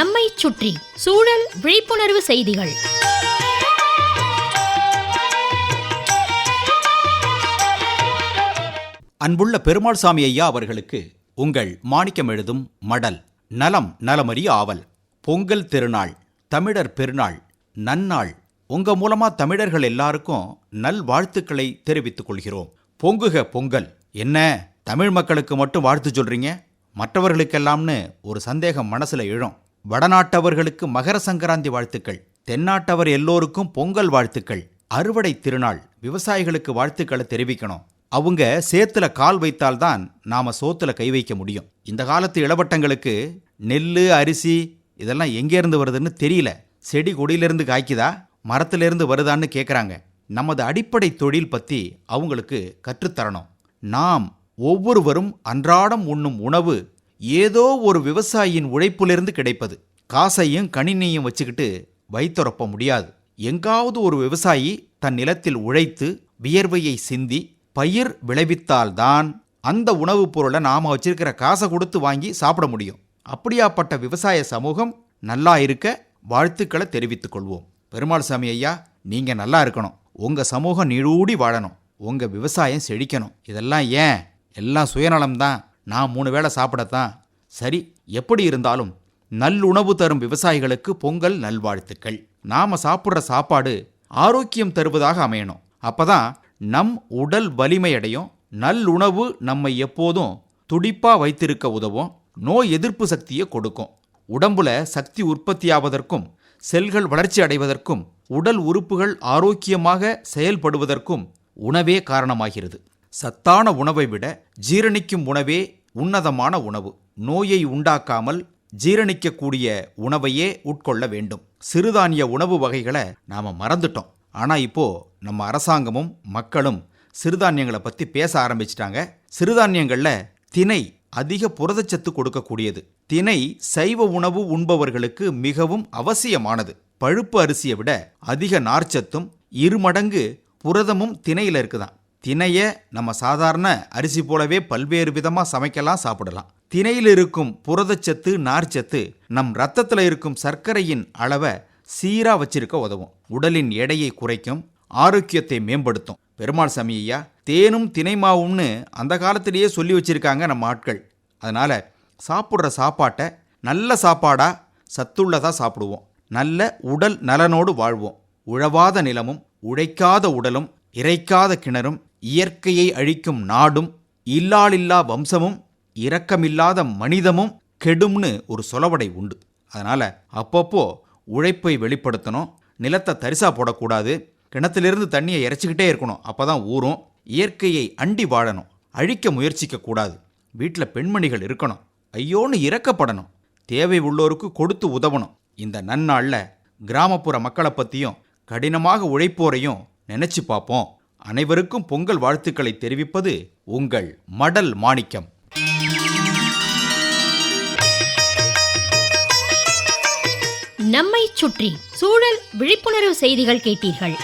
நம்மை சுற்றி சூழல் விழிப்புணர்வு செய்திகள். அன்புள்ள பெருமாள் சாமி ஐயா அவர்களுக்கு உங்கள் மாணிக்கம் எழுதும் மடல். நலம் நலமறி ஆவல். பொங்கல் திருநாள், தமிழர் பெருநாள், நன்னாள். உங்க மூலமா தமிழர்கள் எல்லாருக்கும் நல் வாழ்த்துக்களை தெரிவித்துக் கொள்கிறோம். பொங்குக பொங்கல். என்ன தமிழ் மக்களுக்கு மட்டும் வாழ்த்து சொல்றீங்க? மற்றவர்களுக்கெல்லாம்னு ஒரு சந்தேகம் மனசுல எழும். வடநாட்டவர்களுக்கு மகர சங்கராந்தி வாழ்த்துக்கள், தென்னாட்டவர் எல்லோருக்கும் பொங்கல் வாழ்த்துக்கள். அறுவடை திருநாள், விவசாயிகளுக்கு வாழ்த்துக்களை தெரிவிக்கணும். அவங்க சேத்துல கால் வைத்தால்தான் நாம சோத்துல கை வைக்க முடியும். இந்த காலத்து இளவட்டங்களுக்கு நெல்லு அரிசி இதெல்லாம் எங்கேருந்து வருதுன்னு தெரியல. செடி கொடியிலிருந்து காய்க்குதா, மரத்திலிருந்து வருதான்னு கேட்குறாங்க. நமது அடிப்படை தொழில் பற்றி அவங்களுக்கு கற்றுத்தரணும். நாம் ஒவ்வொருவரும் அன்றாடம் உண்ணும் உணவு ஏதோ ஒரு விவசாயியின் உழைப்பிலிருந்து கிடைப்பது. காசையும் கணினியும் வச்சுக்கிட்டு வயிற்றுரப்ப முடியாது. எங்காவது ஒரு விவசாயி தன் நிலத்தில் உழைத்து வியர்வையை சிந்தி பயிர் விளைவித்தால்தான் அந்த உணவுப் பொருளை நாம் வச்சிருக்கிற காசை கொடுத்து வாங்கி சாப்பிட முடியும். அப்படியாப்பட்ட விவசாய சமூகம் நல்லா இருக்க வாழ்த்துக்களை தெரிவித்துக் கொள்வோம். பெருமாள் சாமி ஐயா, நீங்க நல்லா இருக்கணும். உங்க சமூகம் நீடூடி வாழணும். உங்க விவசாயம் செழிக்கணும். இதெல்லாம் ஏன்? எல்லாம் சுயநலம்தான். நான் 3 வேளை சாப்பிடத்தான். சரி, எப்படி இருந்தாலும் நல்லுணவு தரும் விவசாயிகளுக்கு பொங்கல் நல்வாழ்த்துக்கள். நாம சாப்பிட்ற சாப்பாடு ஆரோக்கியம் தருவதாக அமையணும். அப்பதான் நம் உடல் வலிமையடையும். நல்லுணவு நம்மை எப்போதும் துடிப்பா வைத்திருக்க உதவும். நோய் எதிர்ப்பு சக்தியை கொடுக்கும். உடம்புல சக்தி உற்பத்தியாவதற்கும், செல்கள் வளர்ச்சி அடைவதற்கும், உடல் உறுப்புகள் ஆரோக்கியமாக செயல்படுவதற்கும் உணவே காரணமாகிறது. சத்தான உணவை விட ஜீரணிக்கும் உணவே உன்னதமான உணவு. நோயை உண்டாக்காமல் ஜீரணிக்கக்கூடிய உணவையே உட்கொள்ள வேண்டும். சிறுதானிய உணவு வகைகளை நாம மறந்துட்டோம். ஆனா இப்போ நம்ம அரசாங்கமும் மக்களும் சிறுதானியங்களை பத்தி பேச ஆரம்பிச்சிட்டாங்க. சிறுதானியங்கள்ல திணை அதிக புரதச்சத்து கொடுக்கக்கூடியது. திணை சைவ உணவு உண்பவர்களுக்கு மிகவும் அவசியமானது. பழுப்பு அரிசியை விட அதிக நார்ச்சத்தும் 2 மடங்கு புரதமும் திணையில இருக்குதான். திணைய நம்ம சாதாரண அரிசி போலவே பல்வேறு விதமா சமைக்கலாம், சாப்பிடலாம். திணையில் இருக்கும் புரதச்சத்து, நார்ச்சத்து நம் ரத்தத்தில் இருக்கும் சர்க்கரையின் அளவை சீரா வச்சிருக்க உதவும். உடலின் எடையை குறைக்கும், ஆரோக்கியத்தை மேம்படுத்தும். பெருமாள் சாமி ஐயா, தேனும் திணை மாவும்னு அந்த காலத்திலேயே சொல்லி வச்சிருக்காங்க நம்ம ஆட்கள். அதனால சாப்பிட்ற சாப்பாட்டை நல்ல சாப்பாடா சத்துள்ளதா சாப்பிடுவோம். நல்ல உடல் நலனோடு வாழ்வோம். உழவாத நிலமும் உழைக்காத உடலும் இறைக்காத கிணறும் இயற்கையை அழிக்கும் நாடும் இல்லாளில்லா வம்சமும் இரக்கமில்லாத மனிதமும் கெடும்னு ஒரு சொலவடை உண்டு. அதனால அப்பப்போ உழைப்பை வெளிப்படுத்தணும். நிலத்தை தரிசா போடக்கூடாது. கிணத்திலிருந்து தண்ணியை இறைச்சிக்கிட்டே இருக்கணும். அப்பதான் ஊறும். இயற்கையை அண்டி வாழணும். அழிக்க முயற்சிக்க கூடாது. வீட்டில் பெண்மணிகள் இருக்கணும். ஐயோன்னு இரக்கப்படணும். தேவை உள்ளோருக்கு கொடுத்து உதவணும். இந்த நன்னாள்ல கிராமப்புற மக்களை பற்றியும் கடினமாக உழைப்போரையும் நினைச்சு பார்ப்போம். அனைவருக்கும் பொங்கல் வாழ்த்துக்களை தெரிவிப்பது உங்கள் மடல் மாணிக்கம். நம்மை சுற்றி சூழல் விழிப்புணர்வு செய்திகள் கேட்டீர்கள்.